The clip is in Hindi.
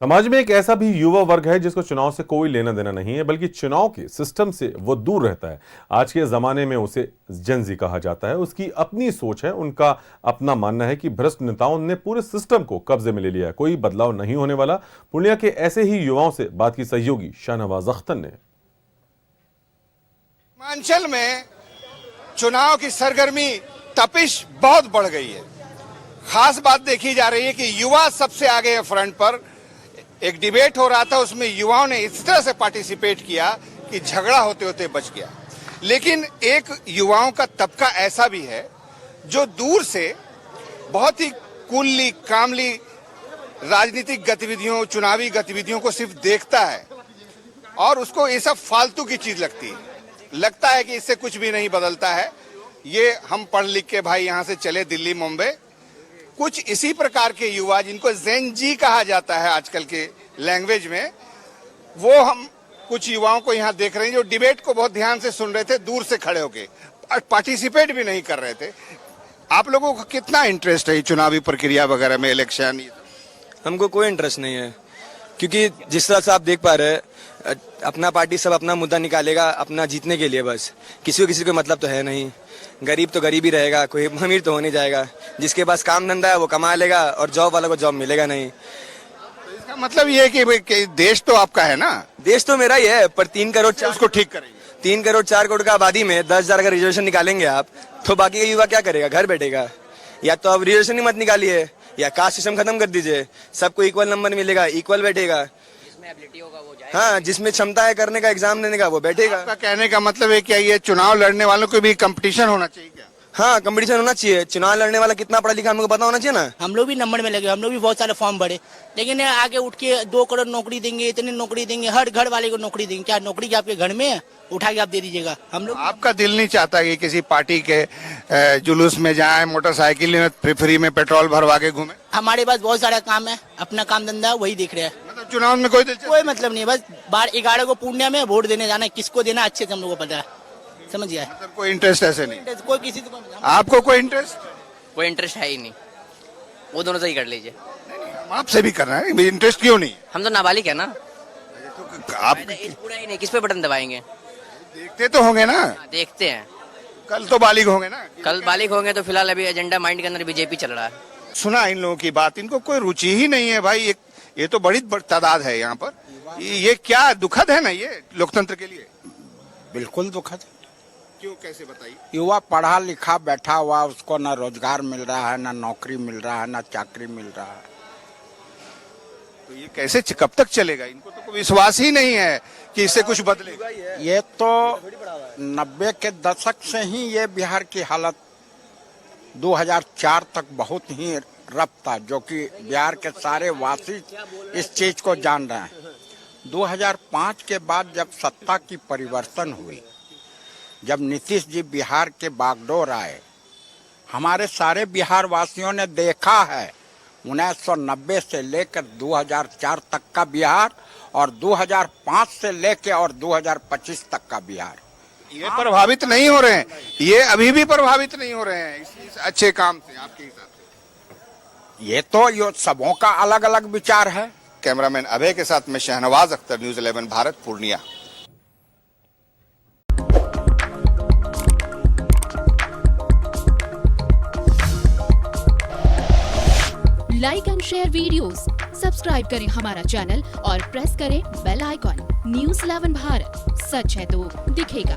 समाज में एक ऐसा भी युवा वर्ग है जिसको चुनाव से कोई लेना देना नहीं है, बल्कि चुनाव के सिस्टम से वो दूर रहता है। आज के जमाने में उसे जेनजी कहा जाता है। उसकी अपनी सोच है, उनका अपना मानना है कि भ्रष्ट नेताओं ने पूरे सिस्टम को कब्जे में ले लिया है, कोई बदलाव नहीं होने वाला। पूर्णिया के ऐसे ही युवाओं से बात की सहयोगी शाहनवाज अख्तर ने। सीमांचल में चुनाव की सरगर्मी तपिश बहुत बढ़ गई है। खास बात देखी जा रही है कि युवा सबसे आगे है फ्रंट पर। एक डिबेट हो रहा था, उसमें युवाओं ने इस तरह से पार्टिसिपेट किया कि झगड़ा होते होते बच गया। लेकिन एक युवाओं का तबका ऐसा भी है जो दूर से बहुत ही कूली कामली राजनीतिक गतिविधियों, चुनावी गतिविधियों को सिर्फ देखता है और उसको ये सब फालतू की चीज लगती है। लगता है कि इससे कुछ भी नहीं बदलता है। ये हम पढ़ लिख के भाई यहाँ से चले दिल्ली मुंबई। कुछ इसी प्रकार के युवा जिनको जेन जी कहा जाता है आजकल के लैंग्वेज में, वो हम कुछ युवाओं को यहाँ देख रहे हैं जो डिबेट को बहुत ध्यान से सुन रहे थे, दूर से खड़े होके पार्टिसिपेट भी नहीं कर रहे थे। आप लोगों को कितना इंटरेस्ट है चुनावी प्रक्रिया वगैरह में, इलेक्शन? हमको कोई इंटरेस्ट नहीं है, क्योंकि जिस तरह से आप देख पा रहे हैं, अपना पार्टी सब अपना मुद्दा निकालेगा अपना जीतने के लिए, बस किसी को मतलब तो है नहीं। गरीब तो गरीब ही रहेगा, कोई अमीर तो हो नहीं जाएगा। जिसके पास काम धंधा है वो कमा लेगा और जॉब वाला को जॉब मिलेगा नहीं। तो इसका मतलब ये है कि देश तो आपका है ना? देश तो मेरा ही है, पर 3 करोड़ उसको ठीक करेंगे। 3 करोड़ 4 करोड़ का आबादी में 10,000 का रिजर्वेशन निकालेंगे आप, तो बाकी का युवा क्या करेगा? घर बैठेगा। या तो आप रिजर्वेशन ही मत निकालिए या कास्ट सिस्टम खत्म कर दीजिए, सबको इक्वल नंबर मिलेगा, इक्वल बैठेगा। हाँ, जिसमें क्षमता है करने का, एग्जाम देने का, वो बैठेगा। आपका कहने का मतलब है क्या ये चुनाव लड़ने वालों को भी कंपटीशन होना चाहिए क्या? हाँ, कंपटीशन होना चाहिए। चुनाव लड़ने वाला कितना पढ़ा लिखा हमको पता होना चाहिए ना। हम लोग भी नंबर में लगे, हम लोग भी बहुत सारे फॉर्म भरे, लेकिन आगे उठ के 2 करोड़ नौकरी देंगे, इतनी नौकरी देंगे, हर घर वाले को नौकरी देंगे। क्या नौकरी क्या आपके घर में है? उठा के आप दे दीजिएगा। हम लोग, आपका दिल नहीं चाहता कि किसी पार्टी के जुलूस में जाए, मोटरसाइकिल में फ्री में पेट्रोल भरवा के घूमे? हमारे पास बहुत सारा काम है, अपना काम धंधा वही देख रहे हैं। मतलब चुनाव में कोई मतलब नहीं, बस 11 को पूर्णिया में वोट देने जाना है। किसको देना अच्छे से हम लोग को पता है, समझ गया। मतलब कोई इंटरेस्ट ऐसे नहीं? कोई किसी को, आपको कोई इंटरेस्ट? कोई इंटरेस्ट है ही नहीं, वो दोनों से ही कर लीजिए। आपसे भी करना है, इंटरेस्ट क्यों नहीं? हम तो नाबालिग है ना, तो आप पूरा ही नहीं, किस पे बटन दबाएंगे? देखते तो होंगे ना? देखते हैं, कल तो बालिग होंगे ना? कल बालिग होंगे। तो फिलहाल अभी एजेंडा माइंड के अंदर बीजेपी चल रहा है। सुना इन लोगों की बात, इनको कोई रुचि ही नहीं है भाई। ये तो बड़ी तादाद है यहाँ पर। ये क्या दुखद है ना ये लोकतंत्र के लिए? बिल्कुल दुखद। क्यों, कैसे बताइए? युवा पढ़ा लिखा बैठा हुआ, उसको ना रोजगार मिल रहा है, ना नौकरी मिल रहा है, ना चाकरी मिल रहा है। तो ये कैसे कब तक चलेगा? इनको तो कोई विश्वास ही नहीं है कि इससे कुछ बदलेगा। ये तो 90 के दशक से ही ये बिहार की हालत 2004 तक बहुत ही रफ था, जो कि बिहार के सारे वासी इस चीज को जान रहे हैं। 2005 के बाद जब सत्ता की परिवर्तन हुई, जब नीतीश जी बिहार के बागडोर आए, हमारे सारे बिहार वासियों ने देखा है 1990 से लेकर 2004 तक का बिहार और 2005 से लेकर और 2025 तक का बिहार। ये प्रभावित नहीं हो रहे हैं, ये अभी भी प्रभावित नहीं हो रहे हैं इस अच्छे काम से आपके हिसाब से? ये तो ये सबों का अलग अलग विचार है। कैमरामैन अभय के साथ में Shahnawaz Akhtar, news 11 Bharat, Purnia. Like and share videos, subscribe करें हमारा चैनल और प्रेस करें बेल आइकॉन। न्यूज़ 11 भारत, सच है तो दिखेगा।